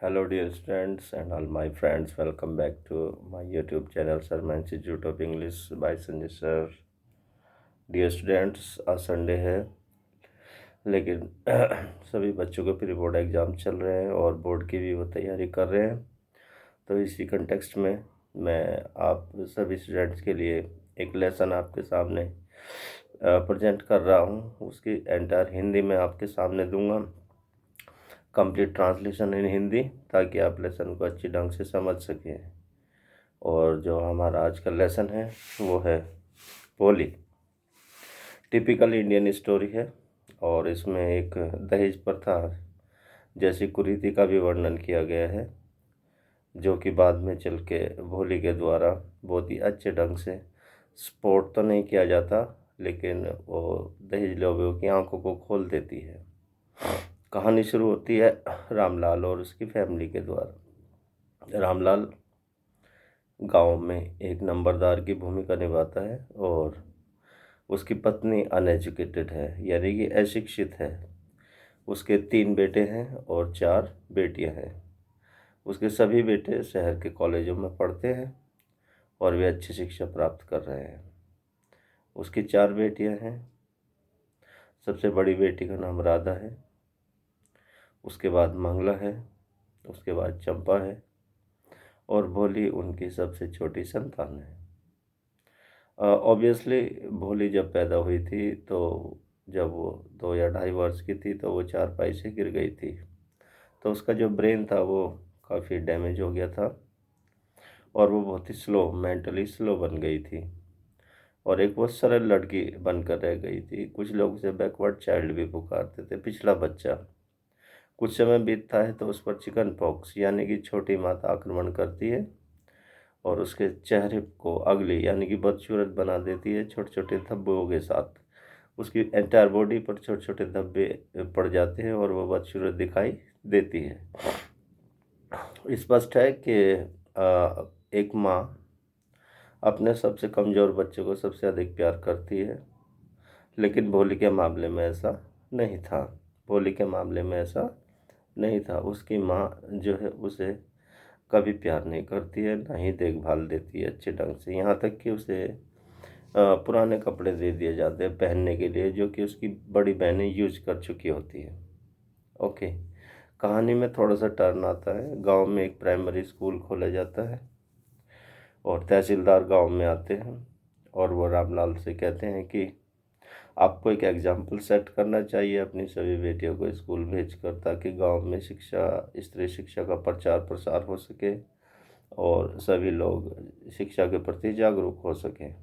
Hello, dear students and all my friends. Welcome back to my YouTube channel, Sharma Institute of English by Sanjay Sir. Dear students, आज Sunday है लेकिन सभी बच्चों के pre board exam चल रहे हैं और बोर्ड की भी वो तैयारी कर रहे हैं। तो इसी कंटेक्स्ट में मैं आप सभी स्टूडेंट्स के लिए एक लेसन आपके सामने प्रेजेंट कर रहा हूँ। उसकी एंटायर हिंदी में आपके सामने दूंगा, कंप्लीट ट्रांसलेशन इन हिंदी, ताकि आप लेसन को अच्छी ढंग से समझ सकें। और जो हमारा आज का लेसन है वो है होली। टिपिकल इंडियन स्टोरी है और इसमें एक दहेज प्रथा जैसी कुरीति का भी वर्णन किया गया है, जो कि बाद में चल के भोली के द्वारा बहुत ही अच्छे ढंग से सपोर्ट तो नहीं किया जाता, लेकिन वो दहेज लोगों की आंखों को खोल देती है। कहानी शुरू होती है रामलाल और उसकी फैमिली के द्वारा। रामलाल गांव में एक नंबरदार की भूमिका निभाता है और उसकी पत्नी अनएजुकेटेड है, यानी कि अशिक्षित है। उसके 3 बेटे हैं और 4 बेटियां हैं। उसके सभी बेटे शहर के कॉलेजों में पढ़ते हैं और वे अच्छी शिक्षा प्राप्त कर रहे हैं। उसकी 4 बेटियां हैं। सबसे बड़ी बेटी का नाम राधा है, उसके बाद मंगला है, उसके बाद चंपा है और भोली उनकी सबसे छोटी संतान है। ऑब्वियसली भोली जब पैदा हुई थी तो जब वो 2 या 2.5 वर्ष की थी तो वो चारपाई से गिर गई थी। तो उसका जो ब्रेन था वो काफ़ी डैमेज हो गया था और वो बहुत ही मेंटली स्लो बन गई थी और एक वो सरल लड़की बनकर रह गई थी। कुछ लोग उसे बैकवर्ड चाइल्ड भी पुकारते थे, पिछला बच्चा। कुछ समय बीतता है तो उस पर चिकन पॉक्स यानी कि छोटी माता आक्रमण करती है और उसके चेहरे को अगली यानी कि बदसूरत बना देती है, छोटे छोटे धब्बों के साथ। उसकी एंटायर बॉडी पर छोटे छोटे धब्बे पड़ जाते हैं और वह बदसूरत दिखाई देती है। स्पष्ट है कि एक माँ अपने सबसे कमज़ोर बच्चे को सबसे अधिक प्यार करती है, लेकिन भोली के मामले में ऐसा नहीं था। भोली के मामले में ऐसा नहीं था। उसकी माँ जो है उसे कभी प्यार नहीं करती है, ना ही देखभाल देती है अच्छे ढंग से। यहाँ तक कि उसे पुराने कपड़े दे दिए जाते हैं पहनने के लिए, जो कि उसकी बड़ी बहनें यूज कर चुकी होती हैं। ओके, कहानी में थोड़ा सा टर्न आता है। गांव में एक प्राइमरी स्कूल खोला जाता है और तहसीलदार गांव में आते हैं और वो रामलाल से कहते हैं कि आपको एक एग्जाम्पल सेट करना चाहिए अपनी सभी बेटियों को स्कूल भेजकर, ताकि गांव में शिक्षा, स्त्री शिक्षा का प्रचार प्रसार हो सके और सभी लोग शिक्षा के प्रति जागरूक हो सकें।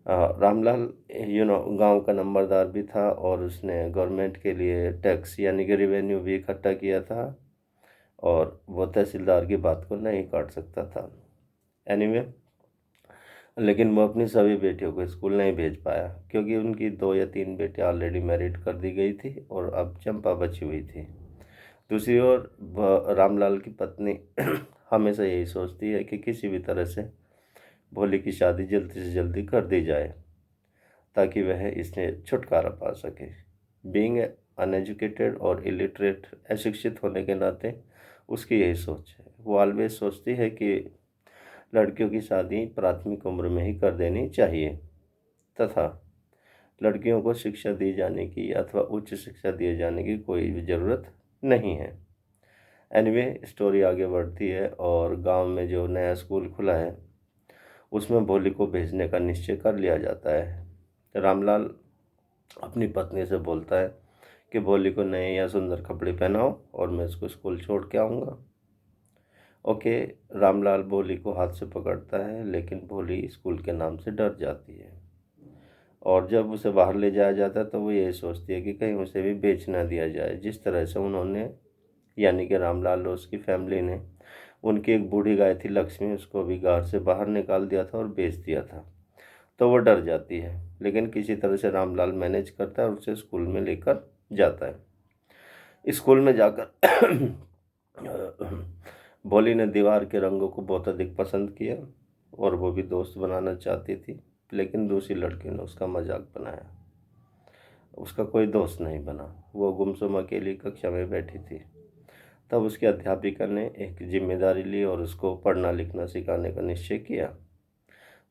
रामलाल गांव का नंबरदार भी था और उसने गवर्नमेंट के लिए टैक्स यानी कि रेवेन्यू भी इकट्ठा किया था और वो तहसीलदार की बात को नहीं काट सकता था। एनीवे, लेकिन वो अपनी सभी बेटियों को स्कूल नहीं भेज पाया क्योंकि उनकी 2 या 3 बेटियां ऑलरेडी मैरिड कर दी गई थी और अब चंपा बची हुई थी। दूसरी ओर रामलाल की पत्नी हमेशा यही सोचती है कि किसी भी तरह से भोली की शादी जल्दी से जल्दी कर दी जाए ताकि वह इससे छुटकारा पा सके। बीइंग अनएजुकेटेड और इलिटरेट, अशिक्षित होने के नाते उसकी यही सोच है। वो ऑलवेज सोचती है कि लड़कियों की शादी प्राथमिक उम्र में ही कर देनी चाहिए तथा लड़कियों को शिक्षा दी जाने की अथवा उच्च शिक्षा दिए जाने की कोई भी ज़रूरत नहीं है। एनीवे, स्टोरी आगे बढ़ती है और गांव में जो नया स्कूल खुला है उसमें भोली को भेजने का निश्चय कर लिया जाता है। रामलाल अपनी पत्नी से बोलता है कि भोली को नए या सुंदर कपड़े पहनाओ और मैं उसको स्कूल छोड़ के आऊँगा। ओके, रामलाल भोली को हाथ से पकड़ता है, लेकिन भोली स्कूल के नाम से डर जाती है और जब उसे बाहर ले जाया जाता है तो वो यही सोचती है कि कहीं उसे भी बेच ना दिया जाए, जिस तरह से उन्होंने यानी कि रामलाल और उसकी फैमिली ने उनकी एक बूढ़ी गाय थी लक्ष्मी, उसको भी घर से बाहर निकाल दिया था और बेच दिया था। तो वो डर जाती है, लेकिन किसी तरह से रामलाल मैनेज करता है और उसे स्कूल में लेकर जाता है। स्कूल में जाकर भोली ने दीवार के रंगों को बहुत अधिक पसंद किया और वो भी दोस्त बनाना चाहती थी, लेकिन दूसरी लड़की ने उसका मजाक बनाया। उसका कोई दोस्त नहीं बना, वो गुमसुम अकेली कक्षा में बैठी थी। तब उसकी अध्यापिका ने एक जिम्मेदारी ली और उसको पढ़ना लिखना सिखाने का निश्चय किया।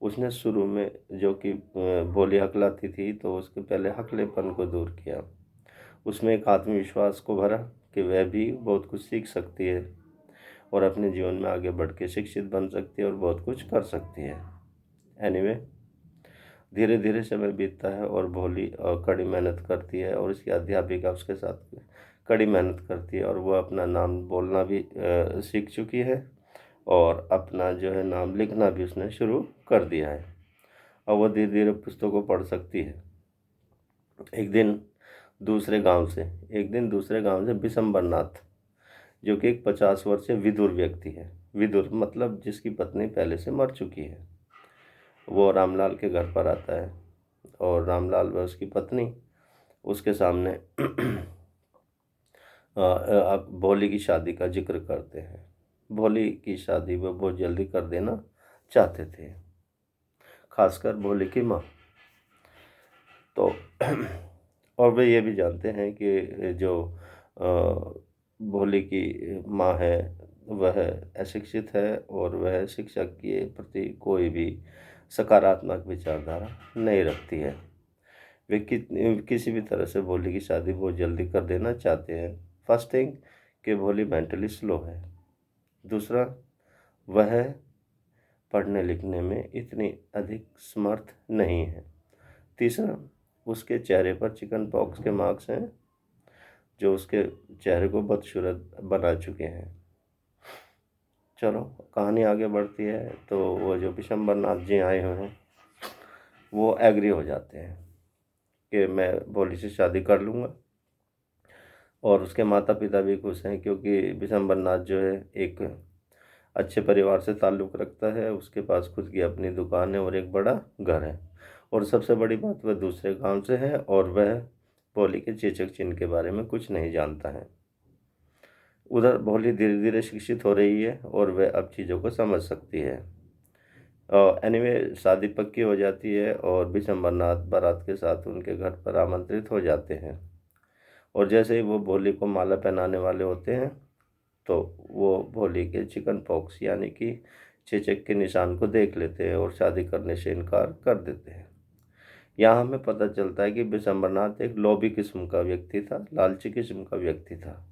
उसने शुरू में जो कि बोली हकलाती थी, तो उसके पहले हकलेपन को दूर किया। उसमें एक आत्मविश्वास को भरा कि वह भी बहुत कुछ सीख सकती है और अपने जीवन में आगे बढ़ के शिक्षित बन सकती है और बहुत कुछ कर सकती है। एनीवे, धीरे धीरे समय बीतता है और भोली कड़ी मेहनत करती है और उसकी अध्यापिका उसके साथ कड़ी मेहनत करती है और वह अपना नाम बोलना भी सीख चुकी है और अपना जो है नाम लिखना भी उसने शुरू कर दिया है। और वह धीरे धीरे पुस्तकों पढ़ सकती है। एक दिन दूसरे गांव से बिशंबरनाथ, जो कि एक 50 वर्षीय विदुर व्यक्ति है। विदुर मतलब जिसकी पत्नी पहले से मर चुकी है। वो रामलाल के घर पर आता है और रामलाल व उसकी पत्नी उसके सामने अब भोली की शादी का जिक्र करते हैं। भोली की शादी वो बहुत जल्दी कर देना चाहते थे, खासकर भोली की माँ। तो और वे ये भी जानते हैं कि जो भोली की माँ है वह अशिक्षित है और वह शिक्षा के प्रति कोई भी सकारात्मक विचारधारा नहीं रखती है। वे किसी भी तरह से भोली की शादी बहुत जल्दी कर देना चाहते हैं। फर्स्ट थिंग कि भोली मेंटली स्लो है। दूसरा, वह पढ़ने लिखने में इतनी अधिक समर्थ नहीं है। तीसरा, उसके चेहरे पर चिकन पॉक्स के मार्क्स हैं जो उसके चेहरे को बदसूरत बना चुके हैं। चलो, कहानी आगे बढ़ती है तो वो जो विशंबरनाथ जी आए हुए हैं वो एग्री हो जाते हैं कि मैं भोली से शादी कर लूँगा। और उसके माता पिता भी खुश हैं क्योंकि विशंबरनाथ जो है एक अच्छे परिवार से ताल्लुक़ रखता है। उसके पास खुद की अपनी दुकान है और एक बड़ा घर है। और सबसे बड़ी बात, वह दूसरे गांव से है और वह भोली के चेचक चिन्ह के बारे में कुछ नहीं जानता है। उधर भोली धीरे धीरे शिक्षित हो रही है और वह अब चीज़ों को समझ सकती है। एनीवे, शादी पक्की हो जाती है और विशंबरनाथ बारात के साथ उनके घर पर आमंत्रित हो जाते हैं। और जैसे ही वो भोली को माला पहनाने वाले होते हैं तो वो भोली के चिकन पॉक्स यानी कि चेचक के निशान को देख लेते हैं और शादी करने से इनकार कर देते हैं। यहाँ हमें पता चलता है कि विशंबरनाथ एक लोभी किस्म का व्यक्ति था, लालची किस्म का व्यक्ति था।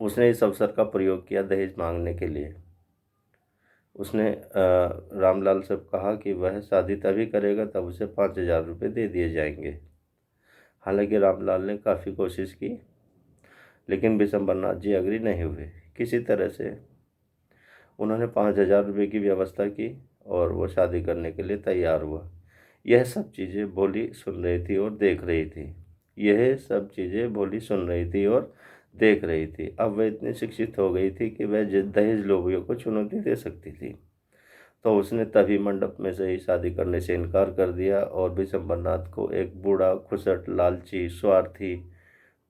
उसने इस अवसर का प्रयोग किया दहेज मांगने के लिए। उसने रामलाल से कहा कि वह शादी तभी करेगा तब उसे 5,000 रुपये दे दिए जाएंगे। हालांकि रामलाल ने काफ़ी कोशिश की लेकिन विशंबरनाथ जी एग्री नहीं हुए। किसी तरह से उन्होंने 5,000 रुपये की व्यवस्था की और वो शादी करने के लिए तैयार हुआ। यह सब चीज़ें भोली सुन रही थी और देख रही थी। यह सब चीज़ें भोली सुन रही थी और देख रही थी। अब वह इतनी शिक्षित हो गई थी कि वह दहेज लोभियों को चुनौती दे सकती थी। तो उसने तभी मंडप में से ही शादी करने से इनकार कर दिया और विशंबरनाथ को एक बूढ़ा, खुसट, लालची, स्वार्थी,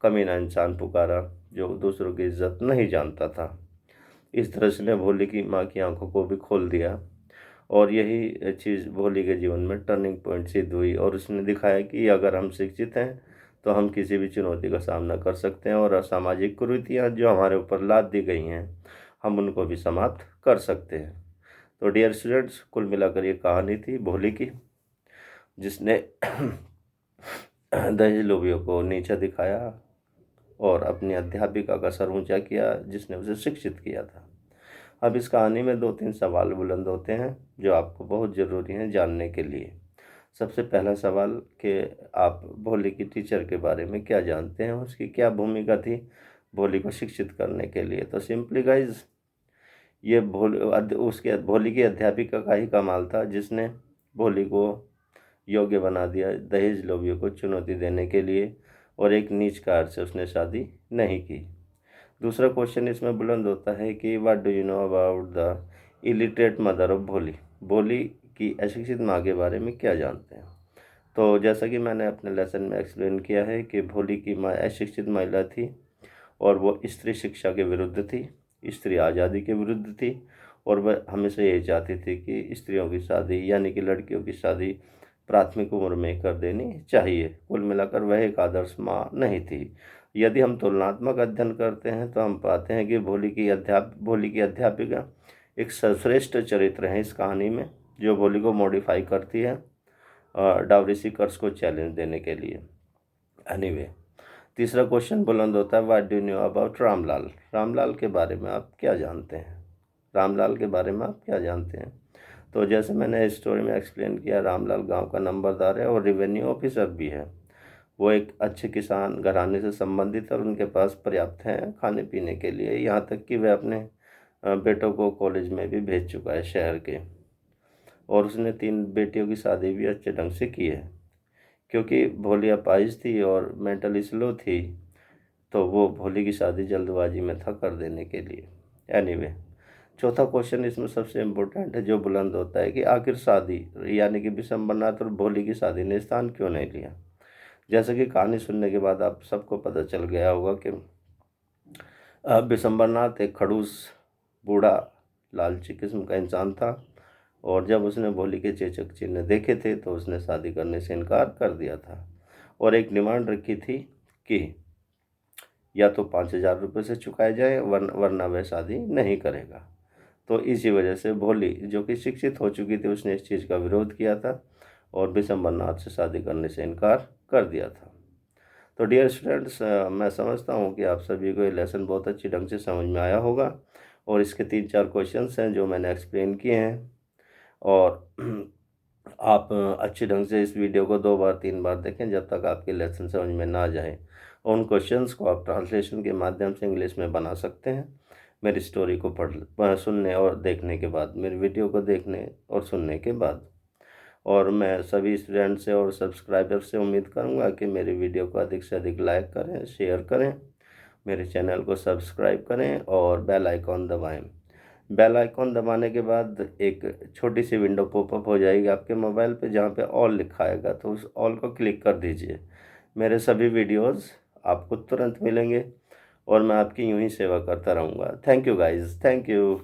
कमीना इंसान पुकारा जो दूसरों की इज्जत नहीं जानता था। इस तरह से ने भोली की माँ की आंखों को भी खोल दिया और यही चीज़ भोली के जीवन में टर्निंग पॉइंट सिद्ध हुई और उसने दिखाया कि अगर हम शिक्षित हैं तो हम किसी भी चुनौती का सामना कर सकते हैं और असामाजिक कुरीतियाँ जो हमारे ऊपर लाद दी गई हैं हम उनको भी समाप्त कर सकते हैं। तो डियर स्टूडेंट्स, कुल मिलाकर ये कहानी थी भोली की, जिसने दहेज लोभियों को नीचा दिखाया और अपनी अध्यापिका का सर ऊंचा किया जिसने उसे शिक्षित किया था। अब इस कहानी में 2-3 सवाल बुलंद होते हैं जो आपको बहुत ज़रूरी हैं जानने के लिए। सबसे पहला सवाल कि आप भोली की टीचर के बारे में क्या जानते हैं, उसकी क्या भूमिका थी भोली को शिक्षित करने के लिए। तो सिंपली गाइज, ये भोली की अध्यापिका का ही कमाल था जिसने भोली को योग्य बना दिया दहेज लोभियों को चुनौती देने के लिए और एक नीच कार से उसने शादी नहीं की। दूसरा क्वेश्चन इसमें बुलंद होता है कि what do you know about the illiterate mother of भोली। भोली की अशिक्षित माँ के बारे में क्या जानते हैं। तो जैसा कि मैंने अपने लेसन में एक्सप्लेन किया है कि भोली की माँ अशिक्षित महिला थी और वो स्त्री शिक्षा के विरुद्ध थी, स्त्री आज़ादी के विरुद्ध थी और वह हमेशा यही चाहती थी कि स्त्रियों की शादी यानी कि लड़कियों की शादी प्राथमिक उम्र में कर देनी चाहिए। कुल मिलाकर वह एक आदर्श माँ नहीं थी। यदि हम तुलनात्मक अध्ययन करते हैं तो हम पाते हैं कि भोली की अध्यापिका एक सर्वश्रेष्ठ चरित्र है इस कहानी में, जो भोली को मॉडिफाई करती है डावरी सीकर्स को चैलेंज देने के लिए। एनीवे, तीसरा क्वेश्चन बुलंद होता है, what do you know about Ramlal? Ramlal के बारे में आप क्या जानते हैं? रामलाल के बारे में आप क्या जानते हैं? तो जैसे मैंने स्टोरी में एक्सप्लेन किया, रामलाल गांव का नंबरदार है और रेवेन्यू ऑफिसर भी है। वो एक अच्छे किसान घराने से संबंधित है और उनके पास पर्याप्त है खाने पीने के लिए, यहाँ तक कि वह अपने बेटों को कॉलेज में भी भेज चुका है शहर के, और उसने 3 बेटियों की शादी भी अच्छे ढंग से की है। क्योंकि भोली अपाहिज थी और मेंटली स्लो थी, तो वो भोली की शादी जल्दबाजी में था कर देने के लिए। एनीवे, चौथा क्वेश्चन इसमें सबसे इम्पोर्टेंट है, जो बुलंद होता है कि आखिर शादी यानी कि विशंबरनाथ और भोली की शादी ने स्थान क्यों नहीं लिया? जैसे कि कहानी सुनने के बाद आप सबको पता चल गया होगा कि विशंबरनाथ एक खड़ूस, बूढ़ा, लालची किस्म का इंसान था, और जब उसने भोली के चेचक चिन्ह देखे थे तो उसने शादी करने से इनकार कर दिया था और एक डिमांड रखी थी कि या तो 5,000 रुपये से चुकाए जाए, वरना वह शादी नहीं करेगा। तो इसी वजह से भोली, जो कि शिक्षित हो चुकी थी, उसने इस चीज़ का विरोध किया था और विशंबरनाथ से शादी करने से इनकार कर दिया था। तो डियर स्टूडेंट्स, मैं समझता हूँ कि आप सभी को ये लेसन बहुत अच्छी ढंग से समझ में आया होगा, और इसके 3-4 क्वेश्चंस हैं जो मैंने एक्सप्लेन किए हैं, और आप अच्छे ढंग से इस वीडियो को 2 बार 3 बार देखें जब तक आपके लेसन समझ में ना जाए। उन क्वेश्चंस को आप ट्रांसलेशन के माध्यम से इंग्लिश में बना सकते हैं, मेरी स्टोरी को सुनने और देखने के बाद, मेरी वीडियो को देखने और सुनने के बाद। और मैं सभी स्टूडेंट से और सब्सक्राइबर से उम्मीद करूंगा कि मेरी वीडियो को अधिक से अधिक लाइक करें, शेयर करें, मेरे चैनल को सब्सक्राइब करें और बेल आइकॉन दबाएं। बेल आइकॉन दबाने के बाद एक छोटी सी विंडो पॉपअप हो जाएगी आपके मोबाइल पे, जहाँ पे ऑल लिखा आएगा, तो उस ऑल को क्लिक कर दीजिए। मेरे सभी वीडियोस आपको तुरंत मिलेंगे और मैं आपकी यूं ही सेवा करता रहूँगा। Thank you guys, thank you.